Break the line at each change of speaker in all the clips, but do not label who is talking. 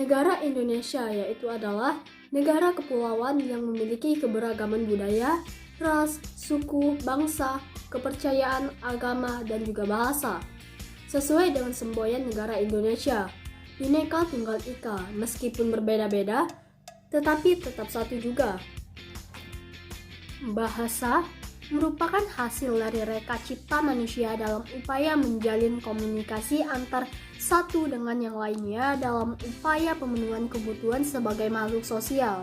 Negara Indonesia yaitu adalah negara kepulauan yang memiliki keberagaman budaya, ras, suku, bangsa, kepercayaan, agama, dan juga bahasa. Sesuai dengan semboyan negara Indonesia, Bhinneka Tunggal Ika, meskipun berbeda-beda, tetapi tetap satu juga. Bahasa merupakan hasil dari reka cipta manusia dalam upaya menjalin komunikasi antar satu dengan yang lainnya dalam upaya pemenuhan kebutuhan sebagai makhluk sosial.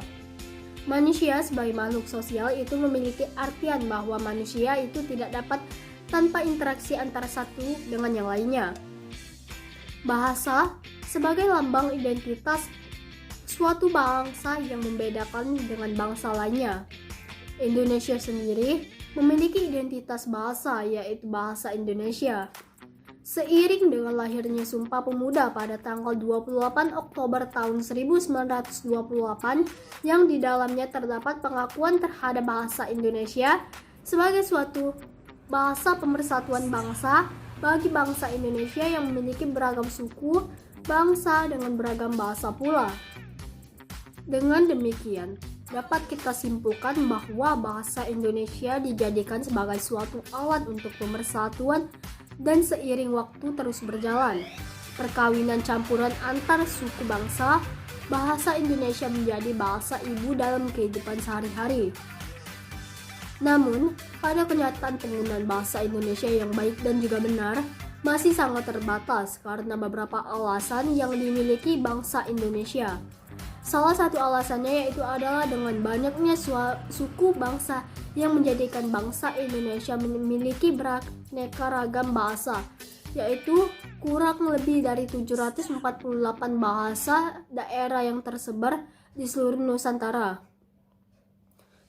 Manusia sebagai makhluk sosial itu memiliki artian bahwa manusia itu tidak dapat tanpa interaksi antara satu dengan yang lainnya. Bahasa sebagai lambang identitas suatu bangsa yang membedakan dengan bangsa lainnya. Indonesia sendiri memiliki identitas bahasa, yaitu bahasa Indonesia. Seiring dengan lahirnya Sumpah Pemuda pada tanggal 28 Oktober tahun 1928 yang di dalamnya terdapat pengakuan terhadap bahasa Indonesia sebagai suatu bahasa pemersatuan bangsa bagi bangsa Indonesia yang memiliki beragam suku, bangsa dengan beragam bahasa pula. Dengan demikian, dapat kita simpulkan bahwa bahasa Indonesia dijadikan sebagai suatu alat untuk pemersatuan dan seiring waktu terus berjalan. Perkawinan campuran antar suku bangsa, bahasa Indonesia menjadi bahasa ibu dalam kehidupan sehari-hari. Namun, pada kenyataan penggunaan bahasa Indonesia yang baik dan juga benar masih sangat terbatas karena beberapa alasan yang dimiliki bangsa Indonesia. Salah satu alasannya yaitu adalah dengan banyaknya suku bangsa yang menjadikan bangsa Indonesia memiliki beraneka ragam bahasa, yaitu kurang lebih dari 748 bahasa daerah yang tersebar di seluruh Nusantara.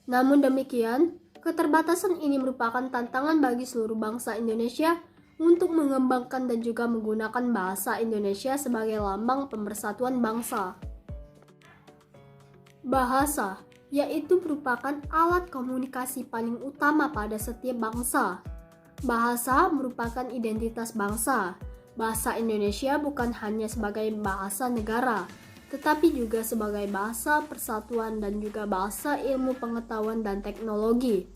Namun demikian, keterbatasan ini merupakan tantangan bagi seluruh bangsa Indonesia untuk mengembangkan dan juga menggunakan bahasa Indonesia sebagai lambang pemersatuan bangsa. Bahasa, yaitu merupakan alat komunikasi paling utama pada setiap bangsa. Bahasa merupakan identitas bangsa. Bahasa Indonesia bukan hanya sebagai bahasa negara, tetapi juga sebagai bahasa persatuan dan juga bahasa ilmu pengetahuan dan teknologi.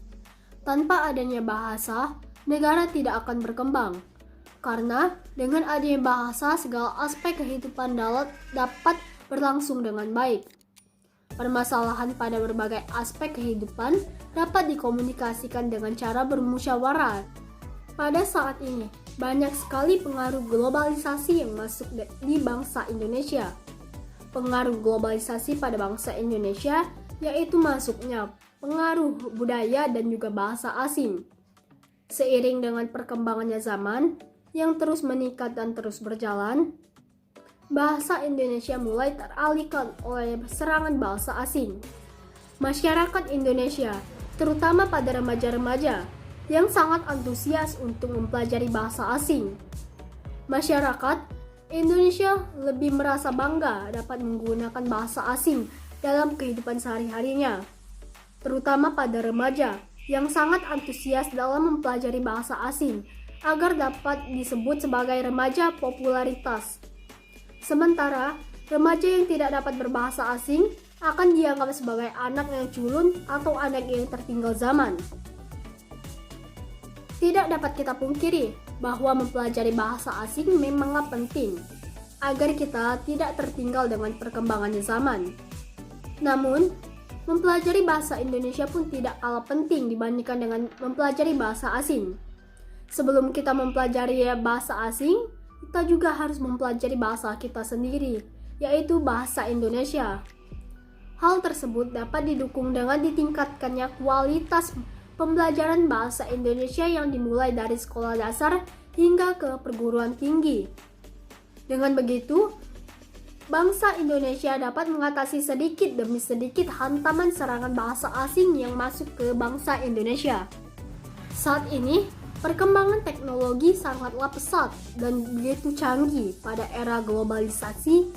Tanpa adanya bahasa, negara tidak akan berkembang. Karena dengan adanya bahasa, segala aspek kehidupan dapat berlangsung dengan baik. Permasalahan pada berbagai aspek kehidupan dapat dikomunikasikan dengan cara bermusyawarah. Pada saat ini, banyak sekali pengaruh globalisasi yang masuk di bangsa Indonesia. Pengaruh globalisasi pada bangsa Indonesia yaitu masuknya pengaruh budaya dan juga bahasa asing. Seiring dengan perkembangannya zaman yang terus meningkat dan terus berjalan, bahasa Indonesia mulai teralihkan oleh serangan bahasa asing. Masyarakat Indonesia, terutama pada remaja-remaja, yang sangat antusias untuk mempelajari bahasa asing. Masyarakat Indonesia lebih merasa bangga dapat menggunakan bahasa asing dalam kehidupan sehari-harinya, terutama pada remaja yang sangat antusias dalam mempelajari bahasa asing agar dapat disebut sebagai remaja popularitas. Sementara, remaja yang tidak dapat berbahasa asing akan dianggap sebagai anak yang culun atau anak yang tertinggal zaman. Tidak dapat kita pungkiri bahwa mempelajari bahasa asing memanglah penting agar kita tidak tertinggal dengan perkembangan zaman. Namun, mempelajari bahasa Indonesia pun tidak kalah penting dibandingkan dengan mempelajari bahasa asing. Sebelum kita mempelajari bahasa asing, kita juga harus mempelajari bahasa kita sendiri, yaitu bahasa Indonesia. Hal tersebut dapat didukung dengan ditingkatkannya kualitas pembelajaran bahasa Indonesia yang dimulai dari sekolah dasar hingga ke perguruan tinggi. Dengan begitu, bangsa Indonesia dapat mengatasi sedikit demi sedikit hantaman serangan bahasa asing yang masuk ke bangsa Indonesia. Saat ini, perkembangan teknologi sangatlah pesat dan begitu canggih pada era globalisasi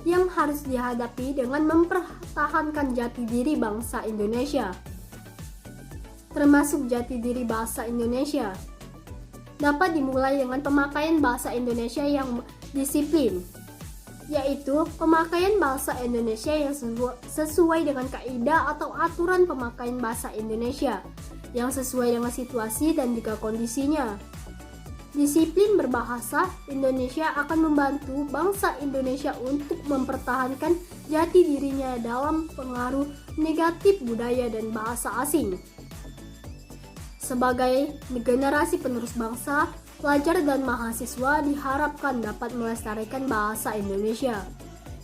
yang harus dihadapi dengan mempertahankan jati diri bangsa Indonesia, termasuk jati diri bahasa Indonesia. Dapat dimulai dengan pemakaian bahasa Indonesia yang disiplin. yaitu pemakaian bahasa Indonesia yang sesuai dengan kaidah atau aturan pemakaian bahasa Indonesia yang sesuai dengan situasi dan juga kondisinya. Disiplin berbahasa Indonesia akan membantu bangsa Indonesia untuk mempertahankan jati dirinya dalam pengaruh negatif budaya dan bahasa asing. Sebagai generasi penerus bangsa, pelajar dan mahasiswa diharapkan dapat melestarikan bahasa Indonesia,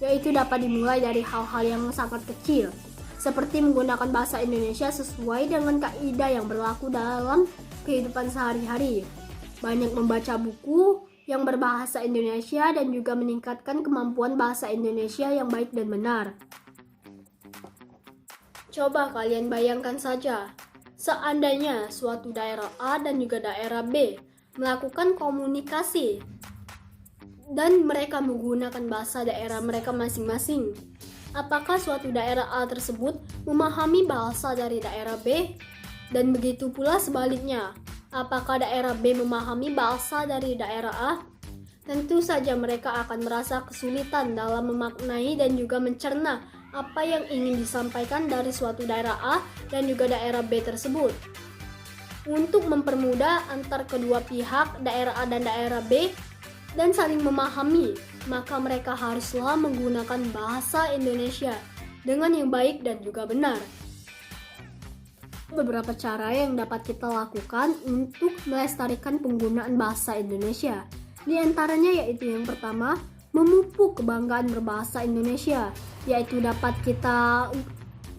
yaitu dapat dimulai dari hal-hal yang sangat kecil, seperti menggunakan bahasa Indonesia sesuai dengan kaidah yang berlaku dalam kehidupan sehari-hari. Banyak membaca buku yang berbahasa Indonesia dan juga meningkatkan kemampuan bahasa Indonesia yang baik dan benar. Coba kalian bayangkan saja, seandainya suatu daerah A dan juga daerah B melakukan komunikasi dan mereka menggunakan bahasa daerah mereka masing-masing. Apakah suatu daerah A tersebut memahami bahasa dari daerah B? Dan begitu pula sebaliknya. Apakah daerah B memahami bahasa dari daerah A? Tentu saja mereka akan merasa kesulitan dalam memaknai dan juga mencerna apa yang ingin disampaikan dari suatu daerah A dan juga daerah B tersebut. Untuk mempermudah antar kedua pihak, daerah A dan daerah B, dan saling memahami, maka mereka haruslah menggunakan bahasa Indonesia dengan yang baik dan juga benar. Beberapa cara yang dapat kita lakukan untuk melestarikan penggunaan bahasa Indonesia. Di antaranya yaitu yang pertama, memupuk kebanggaan berbahasa Indonesia, yaitu dapat kita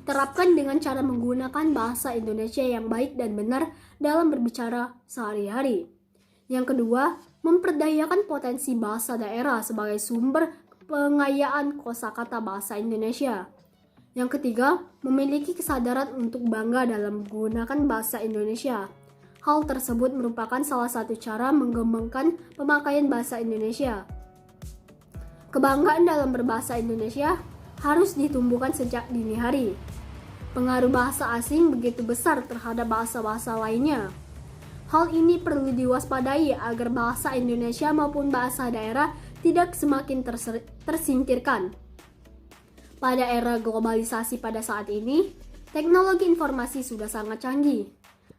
terapkan dengan cara menggunakan bahasa Indonesia yang baik dan benar dalam berbicara sehari-hari. Yang kedua, memperdayakan potensi bahasa daerah sebagai sumber pengayaan kosakata bahasa Indonesia. Yang ketiga, memiliki kesadaran untuk bangga dalam menggunakan bahasa Indonesia. Hal tersebut merupakan salah satu cara mengembangkan pemakaian bahasa Indonesia. Kebanggaan dalam berbahasa Indonesia harus ditumbuhkan sejak dini hari. Pengaruh bahasa asing begitu besar terhadap bahasa-bahasa lainnya. Hal ini perlu diwaspadai agar bahasa Indonesia maupun bahasa daerah tidak semakin tersingkirkan. Pada era globalisasi pada saat ini, teknologi informasi sudah sangat canggih.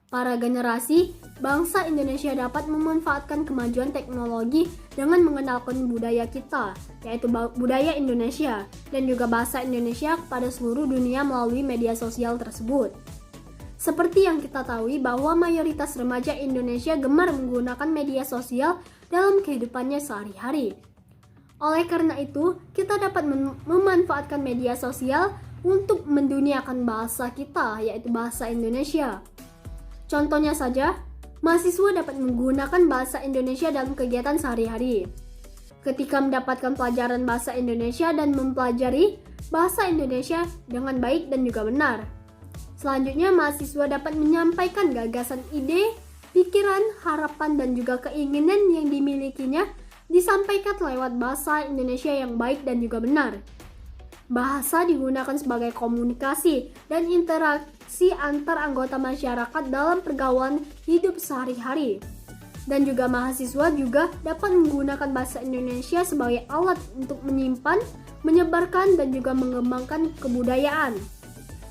Para generasi bangsa Indonesia dapat memanfaatkan kemajuan teknologi dengan mengenalkan budaya kita, yaitu budaya Indonesia, dan juga bahasa Indonesia kepada seluruh dunia melalui media sosial tersebut. Seperti yang kita tahu bahwa mayoritas remaja Indonesia gemar menggunakan media sosial dalam kehidupannya sehari-hari. Oleh karena itu, kita dapat memanfaatkan media sosial untuk menduniakan bahasa kita, yaitu bahasa Indonesia. Contohnya saja, mahasiswa dapat menggunakan bahasa Indonesia dalam kegiatan sehari-hari. Ketika mendapatkan pelajaran bahasa Indonesia dan mempelajari bahasa Indonesia dengan baik dan juga benar. Selanjutnya, mahasiswa dapat menyampaikan gagasan ide, pikiran, harapan, dan juga keinginan yang dimilikinya disampaikan lewat bahasa Indonesia yang baik dan juga benar. Bahasa digunakan sebagai komunikasi dan interaksi antar anggota masyarakat dalam pergaulan hidup sehari-hari. Dan juga mahasiswa juga dapat menggunakan bahasa Indonesia sebagai alat untuk menyimpan, menyebarkan, dan juga mengembangkan kebudayaan.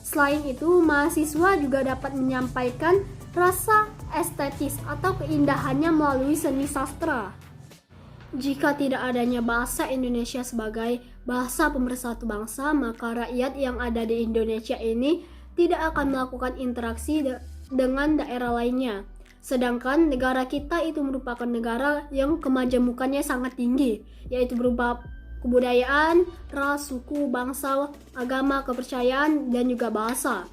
Selain itu, mahasiswa juga dapat menyampaikan rasa estetis atau keindahannya melalui seni sastra. Jika tidak adanya bahasa Indonesia sebagai bahasa pemersatu bangsa, maka rakyat yang ada di Indonesia ini tidak akan melakukan interaksi dengan daerah lainnya. Sedangkan negara kita itu merupakan negara yang kemajemukannya sangat tinggi, yaitu berupa kebudayaan, ras, suku, bangsa, agama, kepercayaan, dan juga bahasa.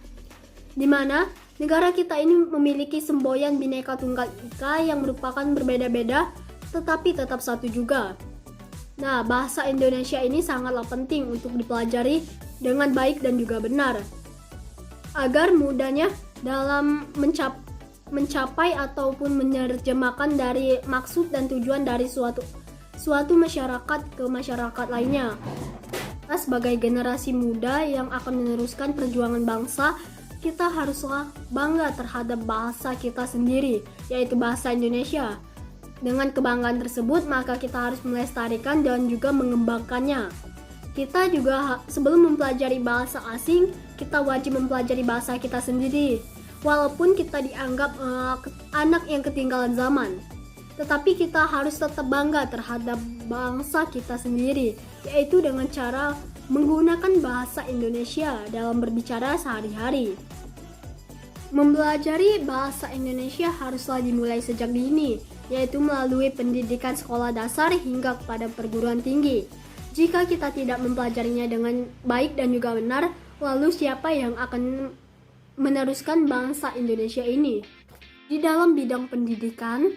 Di mana negara kita ini memiliki semboyan Bhinneka Tunggal Ika yang merupakan berbeda-beda tetapi tetap satu juga. Nah, bahasa Indonesia ini sangatlah penting untuk dipelajari dengan baik dan juga benar, agar mudahnya dalam mencapai ataupun menerjemahkan dari maksud dan tujuan dari suatu masyarakat ke masyarakat lainnya. Nah, sebagai generasi muda yang akan meneruskan perjuangan bangsa, kita haruslah bangga terhadap bahasa kita sendiri, yaitu bahasa Indonesia. Dengan kebanggaan tersebut, maka kita harus melestarikan dan juga mengembangkannya. Kita juga sebelum mempelajari bahasa asing, kita wajib mempelajari bahasa kita sendiri. Walaupun kita dianggap anak yang ketinggalan zaman, tetapi kita harus tetap bangga terhadap bangsa kita sendiri, yaitu dengan cara menggunakan bahasa Indonesia dalam berbicara sehari-hari. Mempelajari bahasa Indonesia haruslah dimulai sejak dini, yaitu melalui pendidikan sekolah dasar hingga kepada perguruan tinggi. Jika kita tidak mempelajarinya dengan baik dan juga benar, lalu siapa yang akan meneruskan bangsa Indonesia ini? Di dalam bidang pendidikan,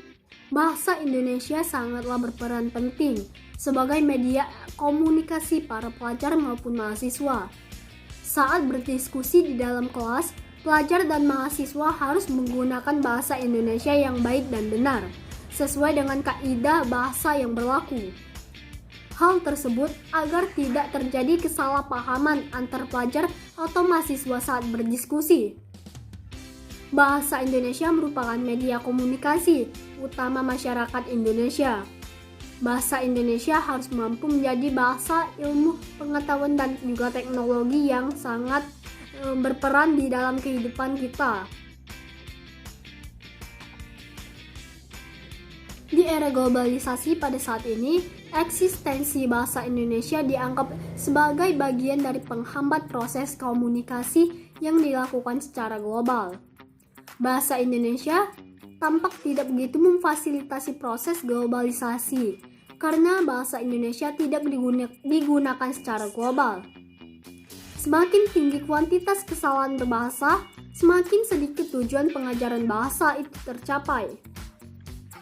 bahasa Indonesia sangatlah berperan penting sebagai media komunikasi para pelajar maupun mahasiswa. Saat berdiskusi di dalam kelas, pelajar dan mahasiswa harus menggunakan bahasa Indonesia yang baik dan benar, sesuai dengan kaidah bahasa yang berlaku. Hal tersebut agar tidak terjadi kesalahpahaman antar pelajar atau mahasiswa saat berdiskusi. Bahasa Indonesia merupakan media komunikasi utama masyarakat Indonesia. Bahasa Indonesia harus mampu menjadi bahasa ilmu pengetahuan dan juga teknologi yang sangat berperan di dalam kehidupan kita. Di era globalisasi pada saat ini, eksistensi bahasa Indonesia dianggap sebagai bagian dari penghambat proses komunikasi yang dilakukan secara global. Bahasa Indonesia tampak tidak begitu memfasilitasi proses globalisasi, karena bahasa Indonesia tidak digunakan secara global. Semakin tinggi kuantitas kesalahan berbahasa, semakin sedikit tujuan pengajaran bahasa itu tercapai.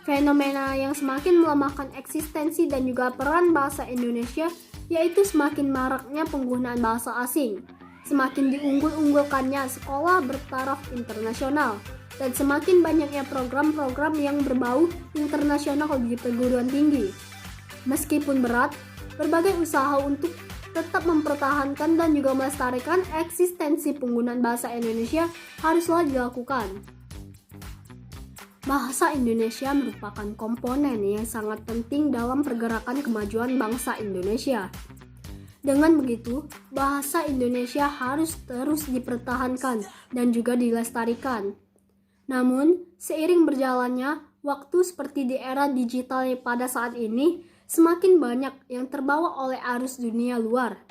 Fenomena yang semakin melemahkan eksistensi dan juga peran bahasa Indonesia yaitu semakin maraknya penggunaan bahasa asing, semakin diunggul-unggulkannya sekolah bertaraf internasional, dan semakin banyaknya program-program yang berbau internasional di perguruan tinggi. Meskipun berat, berbagai usaha untuk tetap mempertahankan dan juga melestarikan eksistensi penggunaan bahasa Indonesia haruslah dilakukan. Bahasa Indonesia merupakan komponen yang sangat penting dalam pergerakan kemajuan bangsa Indonesia. Dengan begitu, bahasa Indonesia harus terus dipertahankan dan juga dilestarikan. Namun, seiring berjalannya waktu seperti di era digital pada saat ini, semakin banyak yang terbawa oleh arus dunia luar.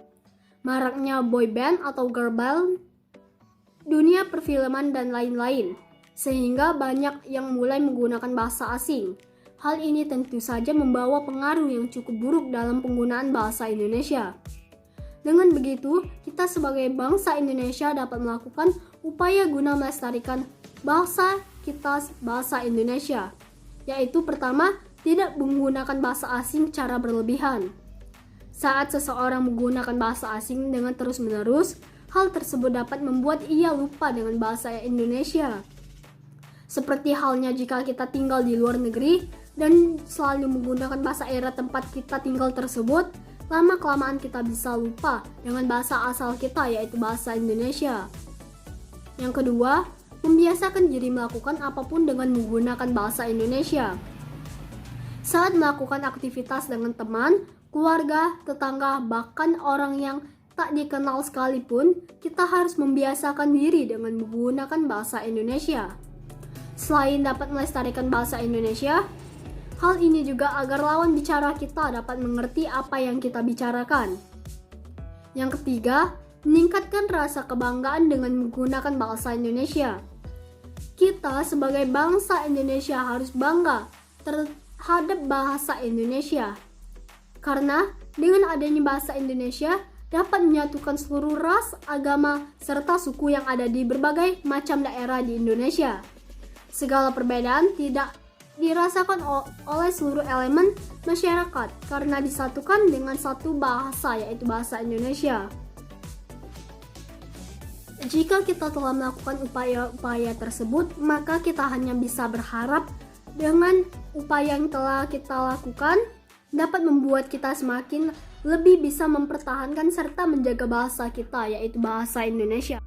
Maraknya boyband atau girl band, dunia perfilman dan lain-lain, sehingga banyak yang mulai menggunakan bahasa asing. Hal ini tentu saja membawa pengaruh yang cukup buruk dalam penggunaan bahasa Indonesia. Dengan begitu, kita sebagai bangsa Indonesia dapat melakukan upaya guna melestarikan bahasa kita, bahasa Indonesia, yaitu pertama, tidak menggunakan bahasa asing secara berlebihan. Saat seseorang menggunakan bahasa asing dengan terus-menerus, hal tersebut dapat membuat ia lupa dengan bahasa Indonesia. Seperti halnya jika kita tinggal di luar negeri dan selalu menggunakan bahasa daerah tempat kita tinggal tersebut, lama-kelamaan kita bisa lupa dengan bahasa asal kita, yaitu bahasa Indonesia. Yang kedua, membiasakan diri melakukan apapun dengan menggunakan bahasa Indonesia. Saat melakukan aktivitas dengan teman, keluarga, tetangga, bahkan orang yang tak dikenal sekalipun, kita harus membiasakan diri dengan menggunakan bahasa Indonesia. Selain dapat melestarikan bahasa Indonesia, hal ini juga agar lawan bicara kita dapat mengerti apa yang kita bicarakan. Yang ketiga, meningkatkan rasa kebanggaan dengan menggunakan bahasa Indonesia. Kita sebagai bangsa Indonesia harus bangga terhadap bahasa Indonesia. Karena dengan adanya bahasa Indonesia dapat menyatukan seluruh ras, agama, serta suku yang ada di berbagai macam daerah di Indonesia. Segala perbedaan tidak dirasakan oleh seluruh elemen masyarakat karena disatukan dengan satu bahasa, yaitu bahasa Indonesia. Jika kita telah melakukan upaya-upaya tersebut, maka kita hanya bisa berharap dengan upaya yang telah kita lakukan dapat membuat kita semakin lebih bisa mempertahankan serta menjaga bahasa kita, yaitu bahasa Indonesia.